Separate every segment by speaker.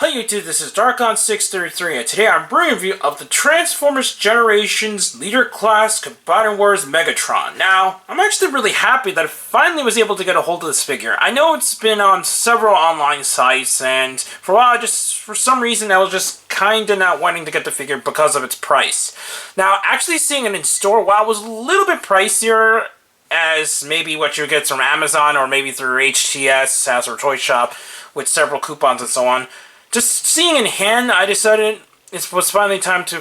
Speaker 1: Hi YouTube, this is Darkon633 and today I'm bringing a review of the Transformers Generations Leader Class Combating Wars Megatron. Now, I'm actually really happy that I finally was able to get a hold of this figure. I know it's been on several online sites and for a while, for some reason, I was just kinda not wanting to get the figure because of its price. Now, actually seeing it in store, while it was a little bit pricier as maybe what you get from Amazon or maybe through HTS, Hasbro Toy Shop, with several coupons and so on, just seeing in hand, I decided it was finally time to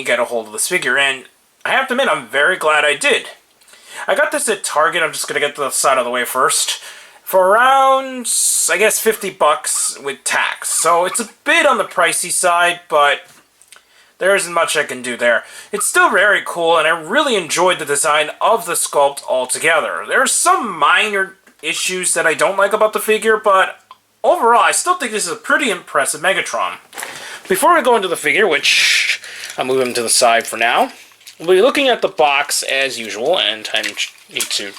Speaker 1: get a hold of this figure, and I have to admit, I'm very glad I did. I got this at Target. I'm just going to get the side of the way first, for around, I guess, 50 bucks with tax. So it's a bit on the pricey side, but there isn't much I can do there. It's still very cool, and I really enjoyed the design of the sculpt altogether. There are some minor issues that I don't like about the figure, but overall, I still think this is a pretty impressive Megatron. Before we go into the figure, which I'll move him to the side for now, we'll be looking at the box as usual, and I need to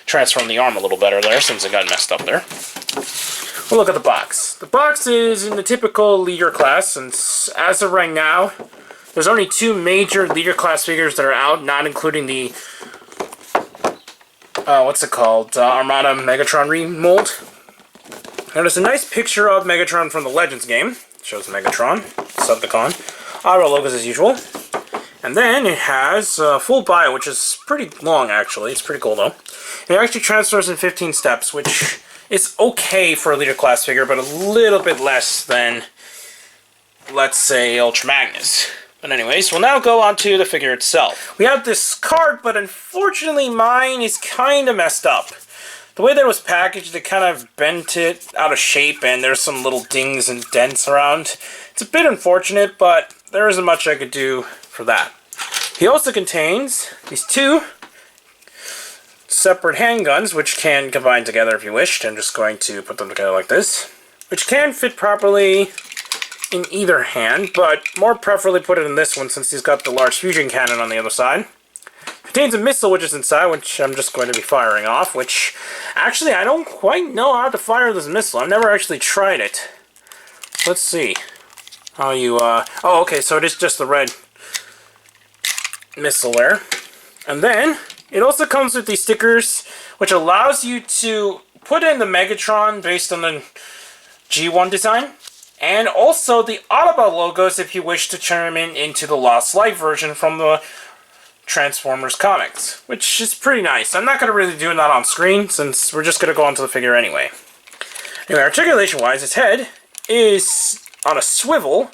Speaker 1: transform the arm a little better there since it got messed up there. We'll look at the box. The box is in the typical leader class, since as of right now, there's only two major leader class figures that are out, not including the what's it called? Armada Megatron remold. Now there's a nice picture of Megatron from the Legends game. It shows Megatron, Subdicon. Auto logos as usual. And then it has a full bio, which is pretty long actually. It's pretty cool though. It actually transfers in 15 steps, which is okay for a leader class figure, but a little bit less than, let's say, Ultra Magnus. But anyways, we'll now go on to the figure itself. We have this card, but unfortunately mine is kind of messed up. The way that it was packaged, they kind of bent it out of shape, and there's some little dings and dents around. It's a bit unfortunate, but there isn't much I could do for that. He also contains these two separate handguns, which can combine together if you wished. I'm just going to put them together like this, which can fit properly in either hand, but more preferably put it in this one since he's got the large fusion cannon on the other side. Contains a missile which is inside, which I'm just going to be firing off, which actually I don't quite know how to fire this missile. I've never actually tried it. Let's see how you oh, okay, so it is just the red missile there. And then it also comes with these stickers which allows you to put in the Megatron based on the G1 design, and also the Autobot logos if you wish to turn them into the Lost Light version from the Transformers comics, which is pretty nice. I'm not going to really do that on screen since we're just going to go on to the figure anyway. Anyway, articulation-wise, its head is on a swivel,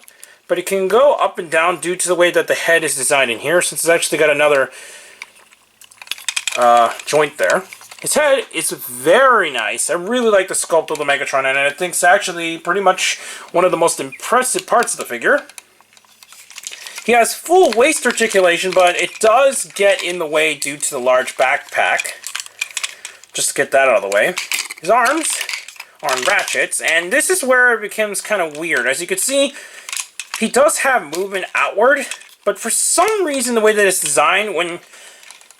Speaker 1: but it can go up and down due to the way that the head is designed in here, since it's actually got another joint there. Its head is very nice. I really like the sculpt of the Megatron, and I think it's actually pretty much one of the most impressive parts of the figure. He has full waist articulation, but it does get in the way due to the large backpack. Just to get that out of the way. His arms are on ratchets, and this is where it becomes kind of weird. As you can see, he does have movement outward, but for some reason the way that it's designed, when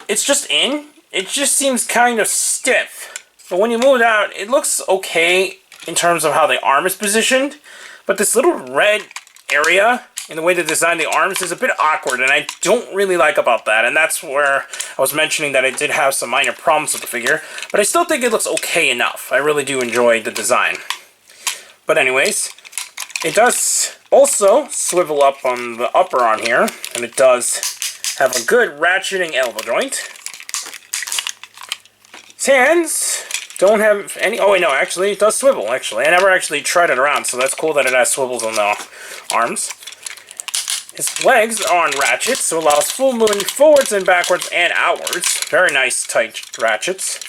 Speaker 1: it's just in, it just seems kind of stiff. But when you move it out, it looks okay in terms of how the arm is positioned, but this little red area in the way they designed the arms is a bit awkward, and I don't really like about that, and that's where I was mentioning that I did have some minor problems with the figure, but I still think it looks okay enough. I really do enjoy the design. But anyways, it does also swivel up on the upper arm here, and it does have a good ratcheting elbow joint. His hands don't have any... Oh wait, no, actually, it does swivel, actually. I never actually tried it around, so that's cool that it has swivels on the arms. His legs are on ratchets, so it allows full movement forwards and backwards and outwards. Very nice, tight ratchets.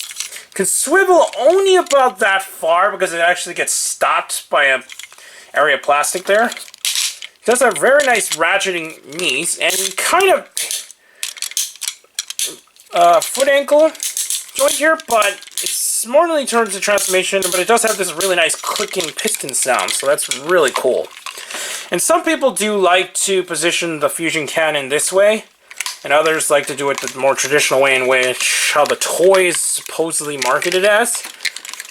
Speaker 1: Can swivel only about that far because it actually gets stopped by a area of plastic there. It does have very nice ratcheting knees and kind of foot ankle joint here, but it's more than towards the transformation, but it does have this really nice clicking piston sound, so that's really cool. And some people do like to position the fusion cannon this way, and others like to do it the more traditional way in which how the toy is supposedly marketed as.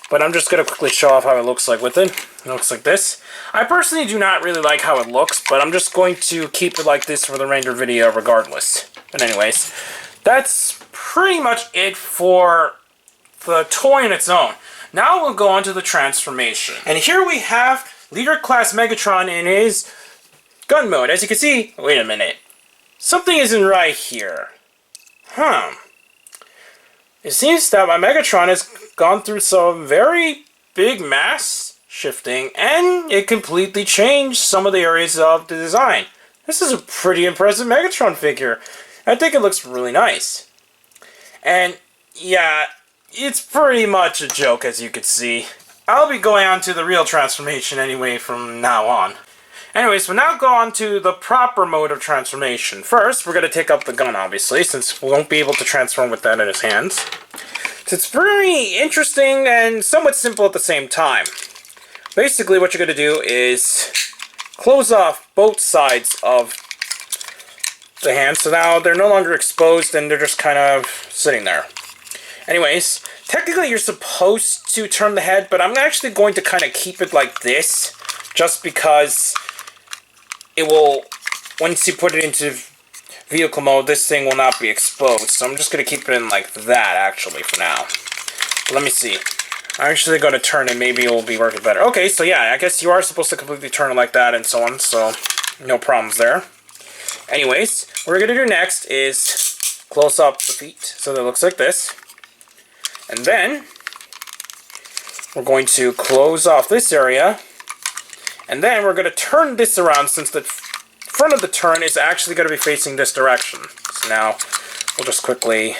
Speaker 1: but I'm just going to quickly show off how it looks like with it. It looks like this. I personally do not really like how it looks, but I'm just going to keep it like this for the render video regardless. But anyways, that's pretty much it for the toy in its own. Now we'll go on to the transformation. And here we have Leader Class Megatron in his gun mode. As you can see, wait a minute. Something isn't right here. It seems that my Megatron has gone through some very big mass shifting, and it completely changed some of the areas of the design. This is a pretty impressive Megatron figure. I think it looks really nice. And yeah, it's pretty much a joke, as you can see. I'll be going on to the real transformation anyway from now on. Anyways, we'll now go on to the proper mode of transformation. First, we're going to take up the gun, obviously, since we won't be able to transform with that in his hands. It's very interesting and somewhat simple at the same time. Basically, what you're going to do is close off both sides of the hand, so now they're no longer exposed and they're just kind of sitting there. Anyways, technically you're supposed to turn the head, but I'm actually going to kind of keep it like this, just because it will, once you put it into vehicle mode, this thing will not be exposed. So I'm just going to keep it in like that, actually, for now. Let me see. I'm actually going to turn it, maybe it will be working better. Okay, so yeah, I guess you are supposed to completely turn it like that and so on, so no problems there. Anyways, what we're going to do next is close up the feet so that it looks like this. And then we're going to close off this area. And then we're going to turn this around, since the front of the turn is actually going to be facing this direction. So now we'll just quickly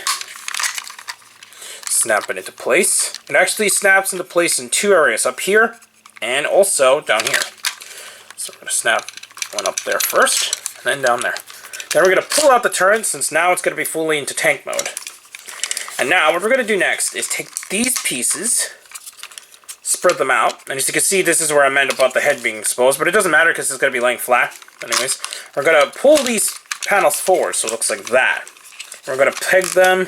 Speaker 1: snap it into place. It actually snaps into place in two areas, up here and also down here. So we're going to snap one up there first, and then down there. Then we're going to pull out the turret, since now it's going to be fully into tank mode. And now what we're going to do next is take these pieces, spread them out, and as you can see, this is where I meant about the head being exposed, but it doesn't matter because it's going to be laying flat. Anyways, we're going to pull these panels forward so it looks like that. We're going to peg them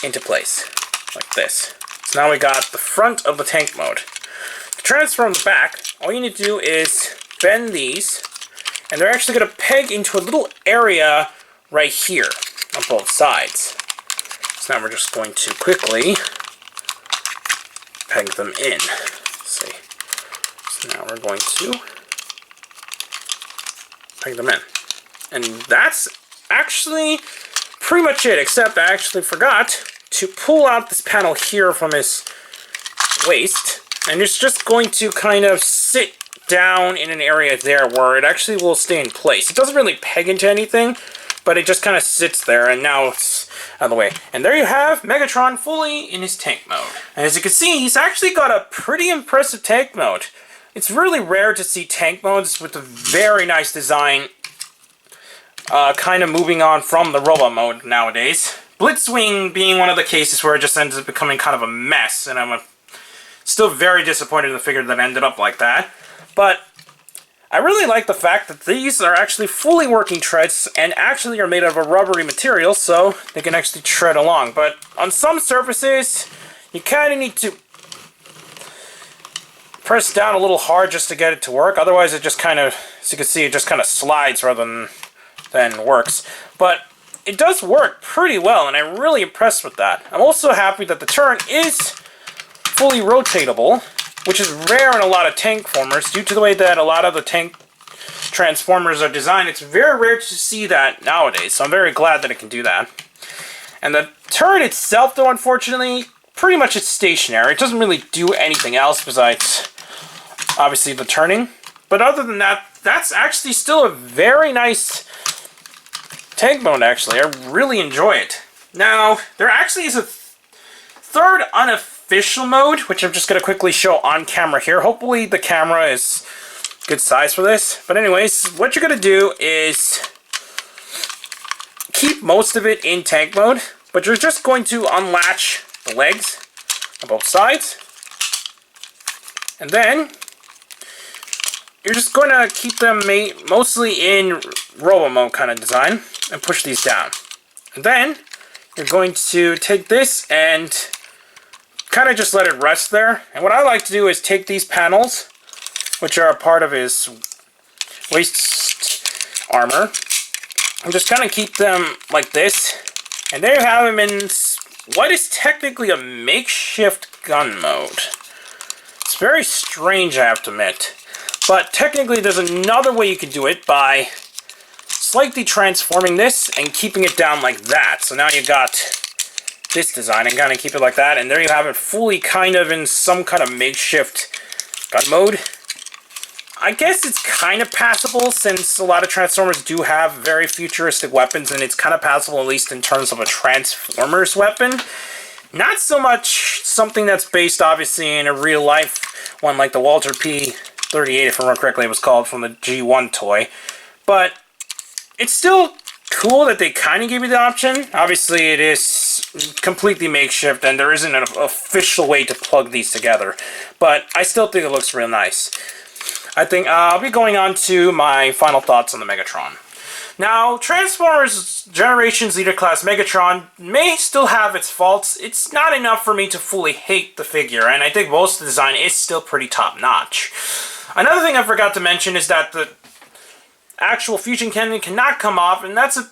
Speaker 1: into place, like this. So now we got the front of the tank mode. To transform the back, all you need to do is bend these, and they're actually going to peg into a little area right here on both sides. So now we're just going to quickly peg them in. Let's see. So now we're going to peg them in. And that's actually pretty much it, except I actually forgot to pull out this panel here from his waist, and it's just going to kind of sit down in an area there where it actually will stay in place. It doesn't really peg into anything, but it just kind of sits there, and now it's out of the way. And there you have Megatron fully in his tank mode. And as you can see, he's actually got a pretty impressive tank mode. It's really rare to see tank modes with a very nice design, kind of moving on from the robot mode nowadays. Blitzwing being one of the cases where it just ends up becoming kind of a mess, and I'm still very disappointed in the figure that ended up like that. But I really like the fact that these are actually fully working treads and actually are made of a rubbery material, so they can actually tread along. But on some surfaces, you kind of need to press down a little hard just to get it to work. Otherwise, it just kind of, as you can see, it just kind of slides rather than works. But it does work pretty well, and I'm really impressed with that. I'm also happy that the turn is fully rotatable, which is rare in a lot of tank formers. Due to the way that a lot of the tank transformers are designed, it's very rare to see that nowadays, so I'm very glad that it can do that. And the turret itself, though, unfortunately, pretty much it's stationary. It doesn't really do anything else besides, obviously, the turning. But other than that, that's actually still a very nice tank mode, actually. I really enjoy it. Now, there actually is a third unofficial mode, which I'm just going to quickly show on camera here. Hopefully the camera is good size for this. But anyways, what you're going to do is keep most of it in tank mode, but you're just going to unlatch the legs on both sides. And then you're just going to keep them mostly in robo mode kind of design and push these down. And then you're going to take this and kind of just let it rest there. And what I like to do is take these panels, which are a part of his waist armor, and just kind of keep them like this. And there you have him in what is technically a makeshift gun mode. It's very strange, I have to admit. But technically there's another way you can do it by slightly transforming this and keeping it down like that. So now you got this design and kind of keep it like that. And there you have it fully kind of in some kind of makeshift gun mode. I guess it's kind of passable since a lot of Transformers do have very futuristic weapons, and it's kind of passable at least in terms of a Transformers weapon. Not so much something that's based obviously in a real life one like the Walter P-38, if I remember correctly it was called, from the G1 toy. But it's still cool that they kind of gave you the option. Obviously it is completely makeshift and there isn't an official way to plug these together. But I still think it looks real nice. I think I'll be going on to my final thoughts on the Megatron. Now, Transformers Generations Leader Class Megatron may still have its faults. It's not enough for me to fully hate the figure, and I think most of the design is still pretty top-notch. Another thing I forgot to mention is that the actual fusion cannon cannot come off, and that's a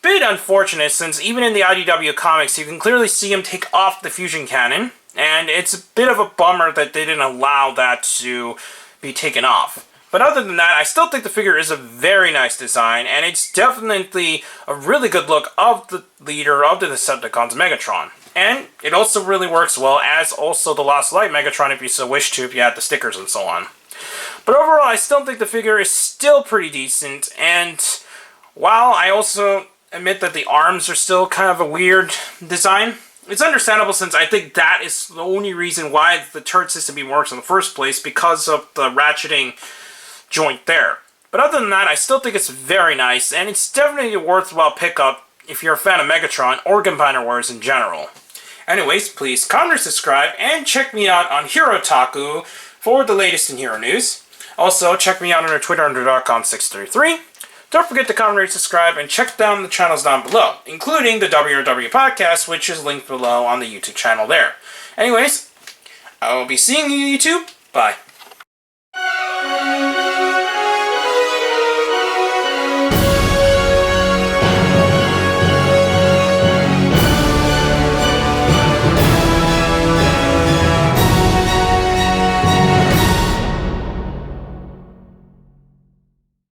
Speaker 1: bit unfortunate since even in the IDW comics you can clearly see him take off the fusion cannon, and it's a bit of a bummer that they didn't allow that to be taken off. But other than that, I still think the figure is a very nice design, and it's definitely a really good look of the leader of the Decepticons, Megatron. And it also really works well as also the Lost Light Megatron if you so wish to, if you had the stickers and so on. But overall, I still think the figure is still pretty decent, and while I also admit that the arms are still kind of a weird design, it's understandable since I think that is the only reason why the turret system even works in the first place, because of the ratcheting joint there. But other than that, I still think it's very nice, and it's definitely a worthwhile pickup if you're a fan of Megatron or Combiner Wars in general. Anyways, please comment, subscribe, and check me out on Hero Taku for the latest in hero news. Also, check me out on our Twitter under Darkon633. Don't forget to comment, rate, subscribe, and check down the channels down below, including the WRW podcast, which is linked below on the YouTube channel there. Anyways, I will be seeing you, YouTube. Bye.